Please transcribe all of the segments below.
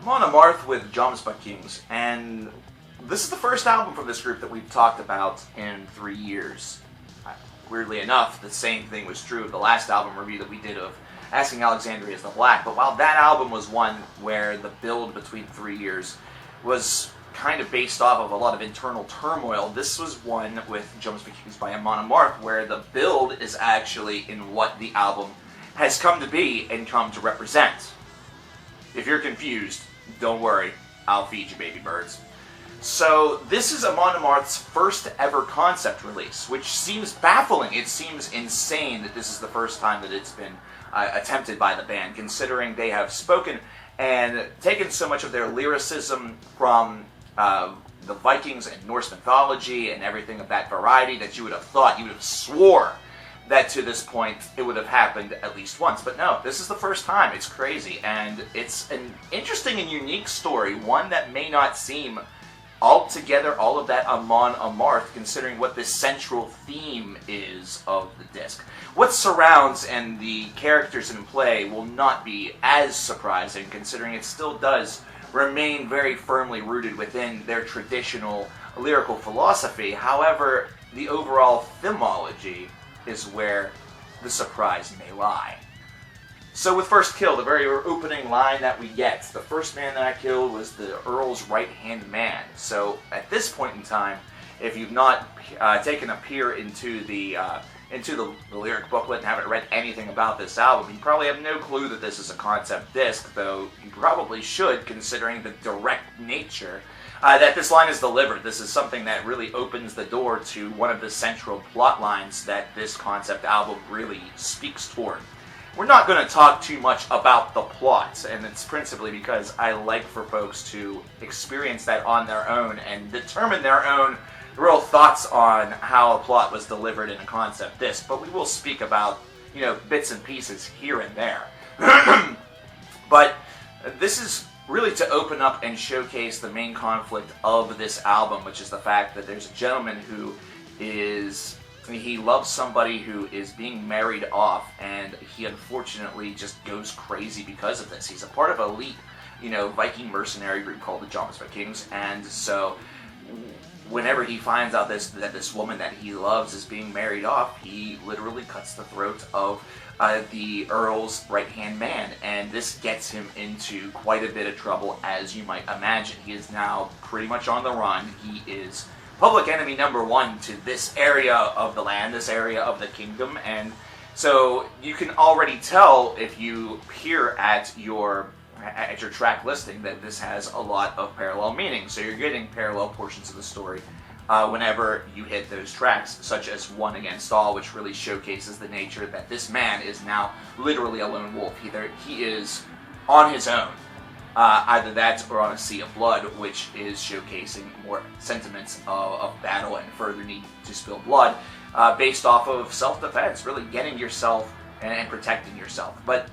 Amon Amarth with Jomsviking, and this is the first album from this group that we've talked about in 3 years. Weirdly enough, the same thing was true of the last album review that we did of Asking Alexandria is the Black, but while that album was one where the build between 3 years was kind of based off of a lot of internal turmoil, this was one with Jomsviking by Amon Amarth where the build is actually in what the album has come to be and come to represent. If you're confused, don't worry, I'll feed you, baby birds. So this is Amon Amarth's first ever concept release, which seems baffling. It seems insane that this is the first time that it's been attempted by the band, considering they have spoken and taken so much of their lyricism from the Vikings and Norse mythology and everything of that variety that you would have swore that to this point it would have happened at least once. But no, this is the first time. It's crazy, and it's an interesting and unique story, one that may not seem altogether all of that Amon Amarth, considering what the central theme is of the disc. What surrounds and the characters in play will not be as surprising, considering it still does remain very firmly rooted within their traditional lyrical philosophy. However, the overall themology is where the surprise may lie. So with First Kill, the very opening line that we get, the first man that I killed was the Earl's right-hand man. So at this point in time, if you've not taken a peer into the lyric booklet and haven't read anything about this album, you probably have no clue that this is a concept disc, though you probably should, considering the direct nature that this line is delivered. This is something that really opens the door to one of the central plot lines that this concept album really speaks toward. We're not going to talk too much about the plot, and it's principally because I like for folks to experience that on their own and determine their own real thoughts on how a plot was delivered in a concept disc. But we will speak about, bits and pieces here and there. But this is really to open up and showcase the main conflict of this album, which is the fact that there's a gentleman who he loves somebody who is being married off, and he unfortunately just goes crazy because of this. He's a part of an elite, Viking mercenary group called the Jomsviking, and so whenever he finds out that this woman that he loves is being married off, he literally cuts the throat of the Earl's right-hand man, and this gets him into quite a bit of trouble, as you might imagine. He is now pretty much on the run. He is public enemy number one to this area of the land, this area of the kingdom, and so you can already tell if you peer at your track listing that this has a lot of parallel meaning. So you're getting parallel portions of the story whenever you hit those tracks, such as One Against All, which really showcases the nature that this man is now literally a lone wolf. He is on his own. Either that or on a sea of blood, which is showcasing more sentiments of battle and further need to spill blood, based off of self-defense, really getting yourself and protecting yourself. But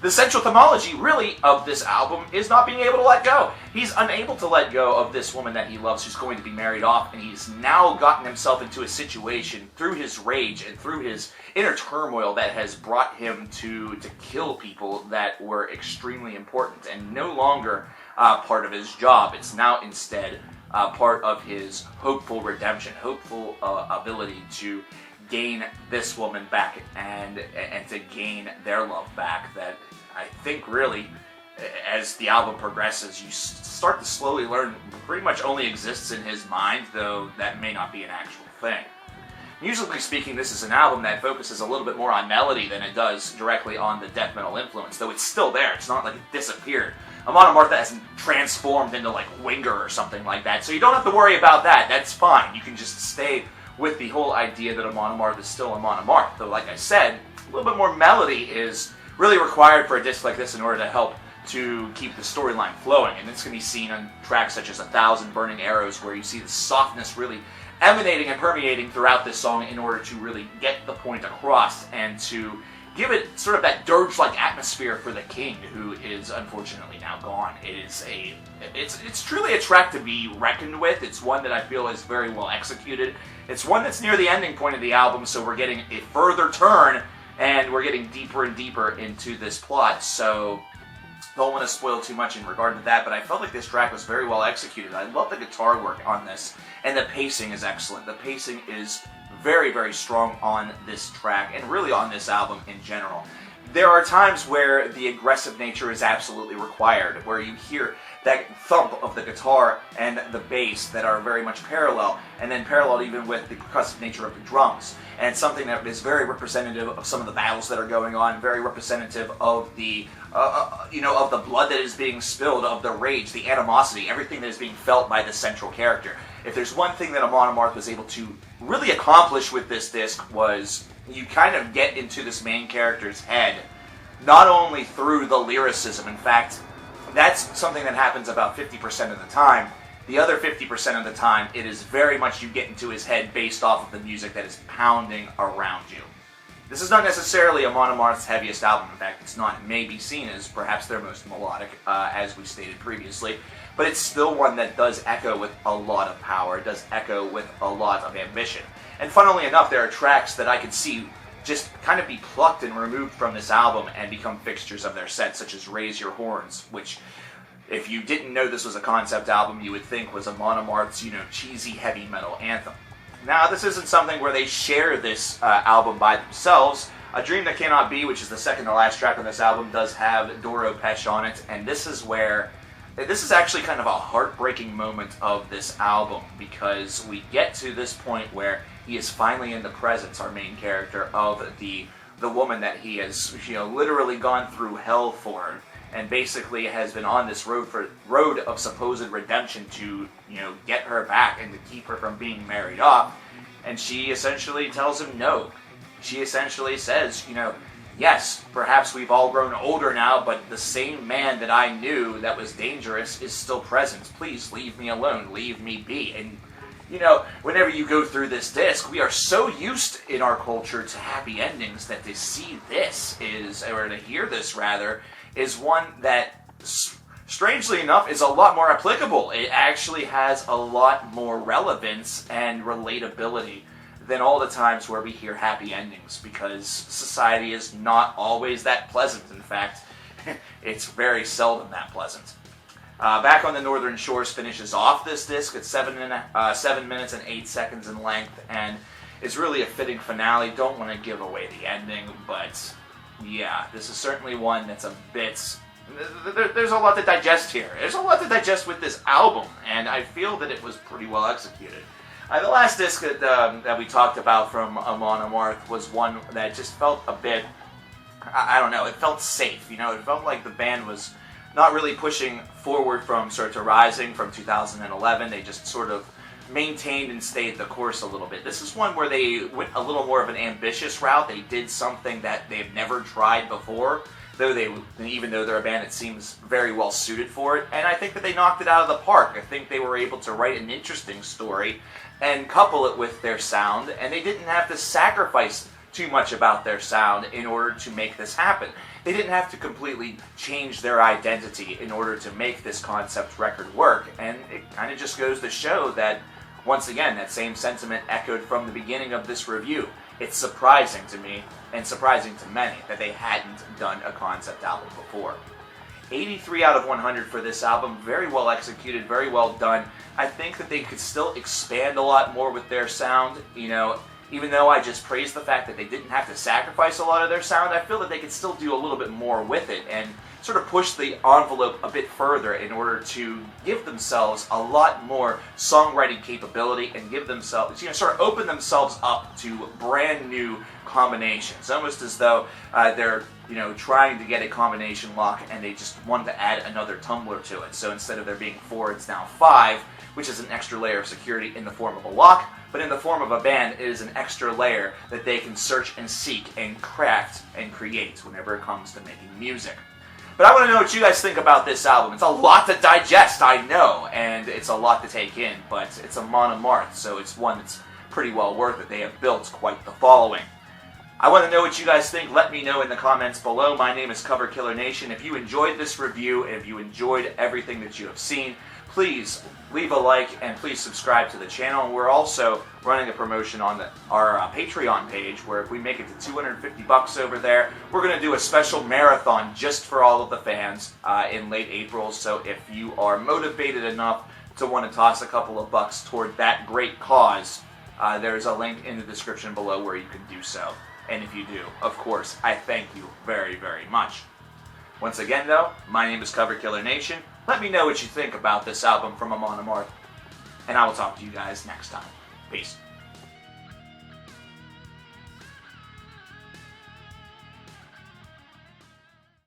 the central themology, really, of this album is not being able to let go. He's unable to let go of this woman that he loves who's going to be married off, and he's now gotten himself into a situation through his rage and through his inner turmoil that has brought him to kill people that were extremely important and no longer part of his job. It's now instead part of his hopeful redemption, hopeful ability to gain this woman back and to gain their love back. That I think really, as the album progresses, you start to slowly learn pretty much only exists in his mind, though that may not be an actual thing. Musically speaking, this is an album that focuses a little bit more on melody than it does directly on the death metal influence, though it's still there. It's not like it disappeared. Amon Amarth hasn't transformed into like Winger or something like that, so you don't have to worry about that. That's fine. You can just stay with the whole idea that Amon Amarth is still Amon Amarth, though like I said, a little bit more melody is really required for a disc like this in order to help to keep the storyline flowing, and this can be seen on tracks such as 1,000 Burning Arrows, where you see the softness really emanating and permeating throughout this song in order to really get the point across and to give it sort of that dirge-like atmosphere for the king, who is unfortunately now gone. It's truly a track to be reckoned with. It's one that I feel is very well executed. It's one that's near the ending point of the album, so we're getting a further turn, and we're getting deeper and deeper into this plot. So don't want to spoil too much in regard to that, but I felt like this track was very well executed. I love the guitar work on this, and the pacing is excellent. The pacing is very, very strong on this track, and really on this album in general. There are times where the aggressive nature is absolutely required, where you hear that thump of the guitar and the bass that are very much parallel, and then paralleled even with the percussive nature of the drums. And it's something that is very representative of some of the battles that are going on, very representative of the, of the blood that is being spilled, of the rage, the animosity, everything that is being felt by the central character. If there's one thing that Amon Amarth was able to really accomplish with this disc, was you kind of get into this main character's head, not only through the lyricism. In fact, that's something that happens about 50% of the time. The other 50% of the time, it is very much you get into his head based off of the music that is pounding around you. This is not necessarily Amon Amarth's heaviest album. In fact, it's not. It may be seen as perhaps their most melodic, as we stated previously. But it's still one that does echo with a lot of power. It does echo with a lot of ambition. And funnily enough, there are tracks that I could see just kind of be plucked and removed from this album and become fixtures of their set, such as Raise Your Horns, which, if you didn't know this was a concept album, you would think was Amon Amarth's, cheesy heavy metal anthem. Now, this isn't something where they share this album by themselves. A Dream That Cannot Be, which is the second to last track on this album, does have Doro Pesh on it, and this is actually kind of a heartbreaking moment of this album, because we get to this point where he is finally in the presence, our main character, of the woman that he has, literally gone through hell for, and basically has been on this road of supposed redemption to, get her back and to keep her from being married off. And she essentially tells him no. She essentially says, yes, perhaps we've all grown older now, but the same man that I knew that was dangerous is still present. Please leave me alone. Leave me be. And whenever you go through this disc, we are so used in our culture to happy endings that to see this or to hear this rather, is one that, strangely enough, is a lot more applicable. It actually has a lot more relevance and relatability than all the times where we hear happy endings, because society is not always that pleasant. In fact, it's very seldom that pleasant. Back on the Northern Shores finishes off this disc at 7 minutes and 8 seconds in length, and is really a fitting finale. Don't want to give away the ending, but yeah, this is certainly one that's a bit... There's a lot to digest here. There's a lot to digest with this album, and I feel that it was pretty well executed. The last disc that we talked about from Amon Amarth was one that just felt a bit... I don't know, it felt safe. It felt like the band was not really pushing forward from sort of Rising from 2011. They just sort of maintained and stayed the course a little bit. This is one where they went a little more of an ambitious route. They did something that they've never tried before, even though they're a band that seems very well suited for it. And I think that they knocked it out of the park. I think they were able to write an interesting story and couple it with their sound, and they didn't have to sacrifice too much about their sound in order to make this happen. They didn't have to completely change their identity in order to make this concept record work, and it kind of just goes to show that, once again, that same sentiment echoed from the beginning of this review. It's surprising to me, and surprising to many, that they hadn't done a concept album before. 83 out of 100 for this album, very well executed, very well done. I think that they could still expand a lot more with their sound, Even though I just praised the fact that they didn't have to sacrifice a lot of their sound, I feel that they could still do a little bit more with it and sort of push the envelope a bit further in order to give themselves a lot more songwriting capability and give themselves, sort of open themselves up to brand new combinations. Almost as though they're, trying to get a combination lock and they just wanted to add another tumbler to it. So instead of there being 4, it's now 5, which is an extra layer of security in the form of a lock. But in the form of a band, it is an extra layer that they can search and seek and craft and create whenever it comes to making music. But I want to know what you guys think about this album. It's a lot to digest, I know, and it's a lot to take in, but it's Amon Amarth, so it's one that's pretty well worth it. They have built quite the following. I want to know what you guys think. Let me know in the comments below. My name is coverkillernation. If you enjoyed this review, and if you enjoyed everything that you have seen, please leave a like and please subscribe to the channel. We're also running a promotion on our Patreon page where if we make it to 250 bucks over there, we're going to do a special marathon just for all of the fans in late April. So if you are motivated enough to want to toss a couple of bucks toward that great cause, there's a link in the description below where you can do so. And if you do, of course, I thank you very, very much. Once again, though, my name is coverkillernation. Let me know what you think about this album from Amon Amarth, and I will talk to you guys next time. Peace.